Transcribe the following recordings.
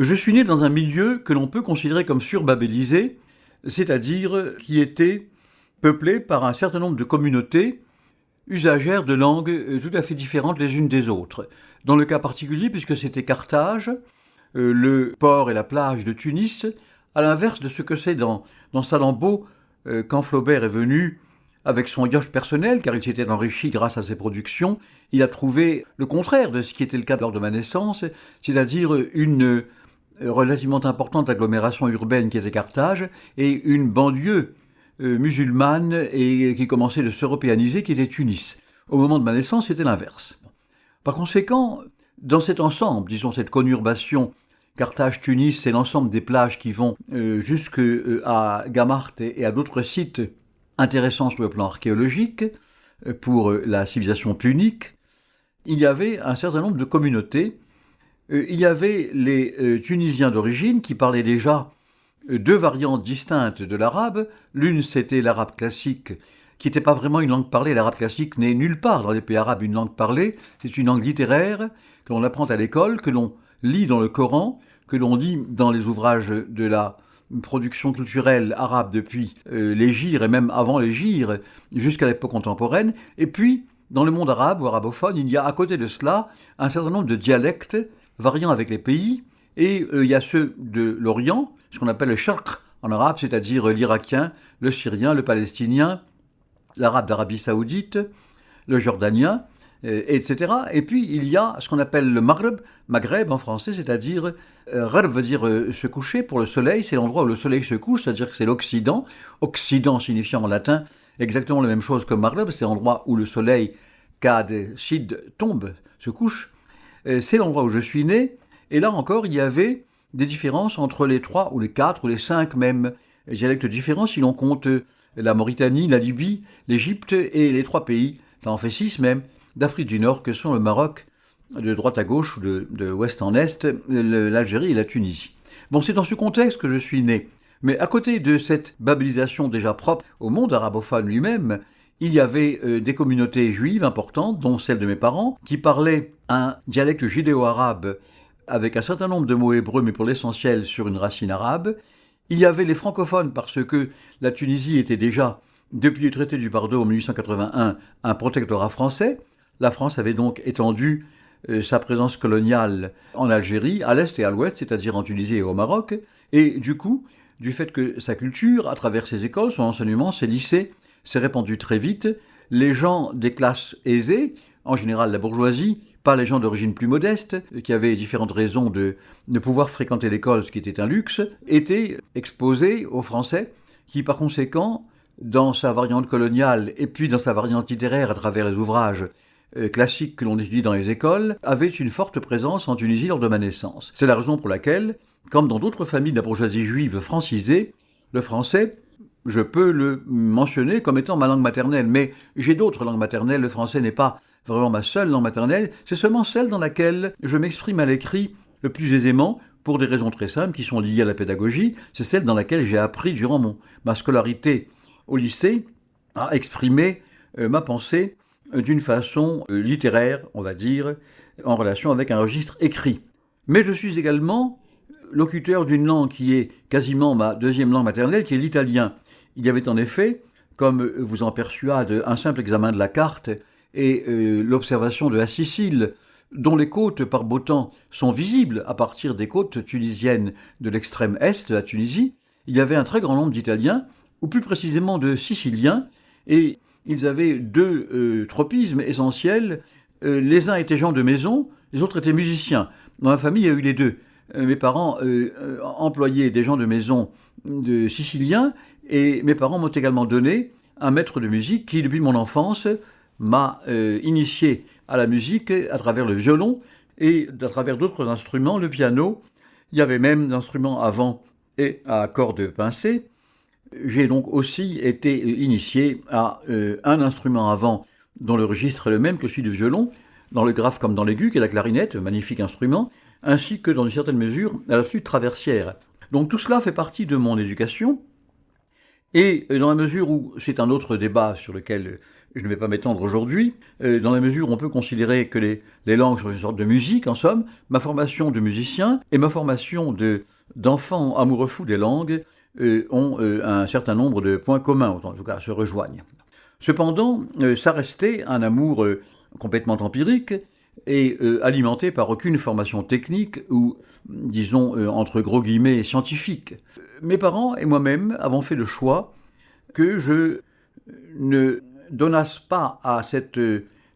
Je suis né dans un milieu que l'on peut considérer comme surbabélisé, c'est-à-dire qui était peuplé par un certain nombre de communautés usagères de langues tout à fait différentes les unes des autres. Dans le cas particulier, puisque c'était Carthage, le port et la plage de Tunis, à l'inverse de ce que c'est dans Salammbô, quand Flaubert est venu avec son yoche personnel, car il s'était enrichi grâce à ses productions, il a trouvé le contraire de ce qui était le cas lors de ma naissance, c'est-à-dire une relativement importante agglomération urbaine qui était Carthage, et une banlieue musulmane et qui commençait de s'européaniser, qui était Tunis. Au moment de ma naissance, c'était l'inverse. Par conséquent, dans cet ensemble, disons cette conurbation Carthage-Tunis, c'est l'ensemble des plages qui vont jusqu'à Gamart et à d'autres sites intéressants sur le plan archéologique pour la civilisation punique. Il y avait un certain nombre de communautés. Il y avait les Tunisiens d'origine qui parlaient déjà deux variantes distinctes de l'arabe. L'une, c'était l'arabe classique, qui n'était pas vraiment une langue parlée. L'arabe classique n'est nulle part dans les pays arabes une langue parlée. C'est une langue littéraire que l'on apprend à l'école, que l'on lit dans le Coran, que l'on lit dans les ouvrages de la production culturelle arabe depuis l'hégire et même avant l'hégire jusqu'à l'époque contemporaine. Et puis, dans le monde arabe ou arabophone, il y a à côté de cela un certain nombre de dialectes variant avec les pays. Et il y a ceux de l'Orient, ce qu'on appelle le sharq en arabe, c'est-à-dire l'Irakien, le Syrien, le Palestinien, l'arabe d'Arabie Saoudite, le Jordanien, etc. Et puis il y a ce qu'on appelle le Maghreb en français, c'est-à-dire Gharb veut dire se coucher pour le soleil, c'est l'endroit où le soleil se couche, c'est-à-dire que c'est l'Occident. Occident signifiant en latin exactement la même chose que Maghreb, c'est l'endroit où le soleil cade, sid, tombe, se couche. C'est l'endroit où je suis né, et là encore il y avait des différences entre les 3 ou les 4 ou les 5 même dialectes différents si l'on compte la Mauritanie, la Libye, l'Égypte et les 3 pays, ça en fait 6 même, d'Afrique du Nord que sont le Maroc, de droite à gauche ou de ouest en est, l'Algérie et la Tunisie. Bon, c'est dans ce contexte que je suis né. Mais à côté de cette babélisation déjà propre au monde arabophone lui-même, il y avait des communautés juives importantes, dont celle de mes parents, qui parlaient un dialecte judéo-arabe avec un certain nombre de mots hébreux, mais pour l'essentiel sur une racine arabe. Il y avait les francophones, parce que la Tunisie était déjà, depuis le traité du Pardo en 1881, un protectorat français. La France avait donc étendu sa présence coloniale en Algérie, à l'est et à l'ouest, c'est-à-dire en Tunisie et au Maroc. Et du coup, du fait que sa culture, à travers ses écoles, son enseignement, ses lycées, s'est répandu très vite, les gens des classes aisées, en général la bourgeoisie, pas les gens d'origine plus modeste, qui avaient différentes raisons de ne pouvoir fréquenter l'école, ce qui était un luxe, étaient exposés aux Français, qui par conséquent, dans sa variante coloniale et puis dans sa variante littéraire à travers les ouvrages classiques que l'on étudie dans les écoles, avaient une forte présence en Tunisie lors de ma naissance. C'est la raison pour laquelle, comme dans d'autres familles de la bourgeoisie juive francisée, le français, je peux le mentionner comme étant ma langue maternelle, mais j'ai d'autres langues maternelles, le français n'est pas vraiment ma seule langue maternelle, c'est seulement celle dans laquelle je m'exprime à l'écrit le plus aisément, pour des raisons très simples qui sont liées à la pédagogie, c'est celle dans laquelle j'ai appris durant ma scolarité au lycée à exprimer ma pensée d'une façon littéraire, on va dire, en relation avec un registre écrit. Mais je suis également locuteur d'une langue qui est quasiment ma deuxième langue maternelle, qui est l'italien. Il y avait en effet, comme vous en persuade un simple examen de la carte et l'observation de la Sicile, dont les côtes par beau temps sont visibles à partir des côtes tunisiennes de l'extrême est de la Tunisie, il y avait un très grand nombre d'Italiens, ou plus précisément de Siciliens, et ils avaient deux tropismes essentiels. Les uns étaient gens de maison, les autres étaient musiciens. Dans ma famille, il y a eu les deux. Mes parents employaient des gens de maison de Siciliens, et mes parents m'ont également donné un maître de musique qui, depuis mon enfance, m'a initié à la musique à travers le violon et à travers d'autres instruments, le piano. Il y avait même des instruments à vent et à cordes pincées. J'ai donc aussi été initié à un instrument à vent dont le registre est le même que celui du violon, dans le grave comme dans l'aigu, qui est la clarinette, magnifique instrument, ainsi que dans une certaine mesure à la flûte traversière. Donc tout cela fait partie de mon éducation, et dans la mesure où c'est un autre débat sur lequel Je ne vais pas m'étendre aujourd'hui, dans la mesure où on peut considérer que les langues sont une sorte de musique, en somme. Ma formation de musicien et ma formation d'enfant amoureux fou des langues ont un certain nombre de points communs, en tout cas se rejoignent. Cependant, ça restait un amour complètement empirique et alimenté par aucune formation technique ou, disons, entre gros guillemets, scientifique. Mes parents et moi-même avons fait le choix que je ne donnasse pas à cette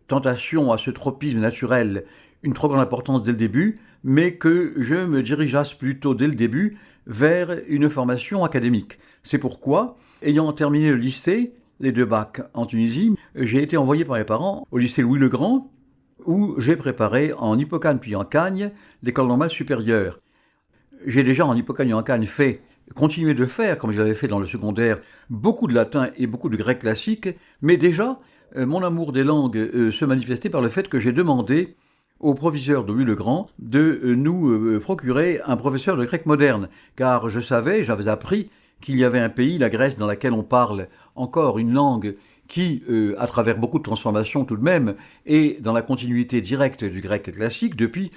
tentation, à ce tropisme naturel, une trop grande importance dès le début, mais que je me dirigeasse plutôt dès le début vers une formation académique. C'est pourquoi, ayant terminé le lycée, les 2 bacs en Tunisie, j'ai été envoyé par mes parents au lycée Louis le Grand, où j'ai préparé en Hippocane puis en Cagne l'école normale supérieure. J'ai déjà en Hippocane et en Cagne continué de faire, comme je l'avais fait dans le secondaire, beaucoup de latin et beaucoup de grec classique, mais déjà, mon amour des langues se manifestait par le fait que j'ai demandé au proviseur de Louis le Grand de nous procurer un professeur de grec moderne, car j'avais appris qu'il y avait un pays, la Grèce, dans laquelle on parle encore une langue qui, à travers beaucoup de transformations tout de même, est dans la continuité directe du grec classique depuis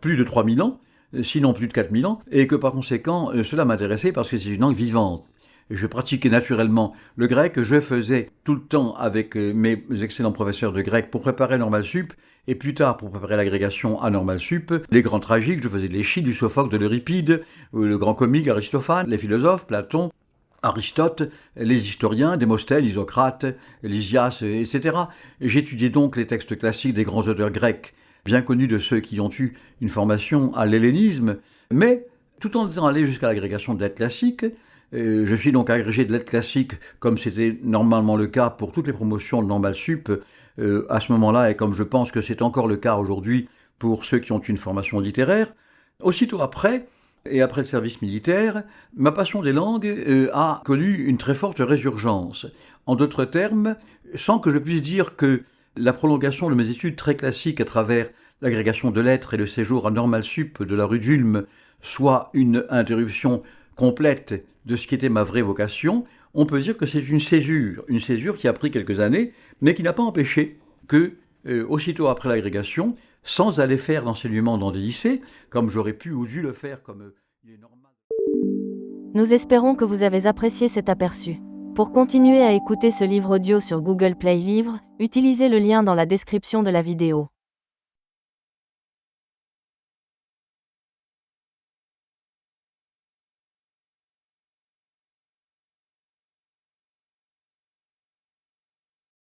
plus de 3000 ans, sinon plus de 4000 ans, et que par conséquent, cela m'intéressait parce que c'est une langue vivante. Je pratiquais naturellement le grec, je faisais tout le temps avec mes excellents professeurs de grec pour préparer Normal Sup, et plus tard pour préparer l'agrégation à Normal Sup, les grands tragiques, je faisais de l'Échille, du Sophocle, de l'Euripide, le grand comique Aristophane, les philosophes, Platon, Aristote, les historiens, Démosthène, Isocrate, Lysias, etc. J'étudiais donc les textes classiques des grands auteurs grecs, bien connus de ceux qui ont eu une formation à l'hellénisme, mais tout en étant allé jusqu'à l'agrégation de lettres classiques, je suis donc agrégé de lettres classiques comme c'était normalement le cas pour toutes les promotions de Normal Sup à ce moment-là, et comme je pense que c'est encore le cas aujourd'hui pour ceux qui ont une formation littéraire. Aussitôt après, et après le service militaire, ma passion des langues a connu une très forte résurgence. En d'autres termes, sans que je puisse dire que la prolongation de mes études très classiques à travers l'agrégation de lettres et le séjour à Normal Sup de la rue d'Ulm soit une interruption complète de ce qui était ma vraie vocation, on peut dire que c'est une césure qui a pris quelques années, mais qui n'a pas empêché que, aussitôt après l'agrégation, sans aller faire d'enseignement dans des lycées, comme j'aurais pu ou dû le faire comme il est normal. Nous espérons que vous avez apprécié cet aperçu. Pour continuer à écouter ce livre audio sur Google Play Livres, utilisez le lien dans la description de la vidéo.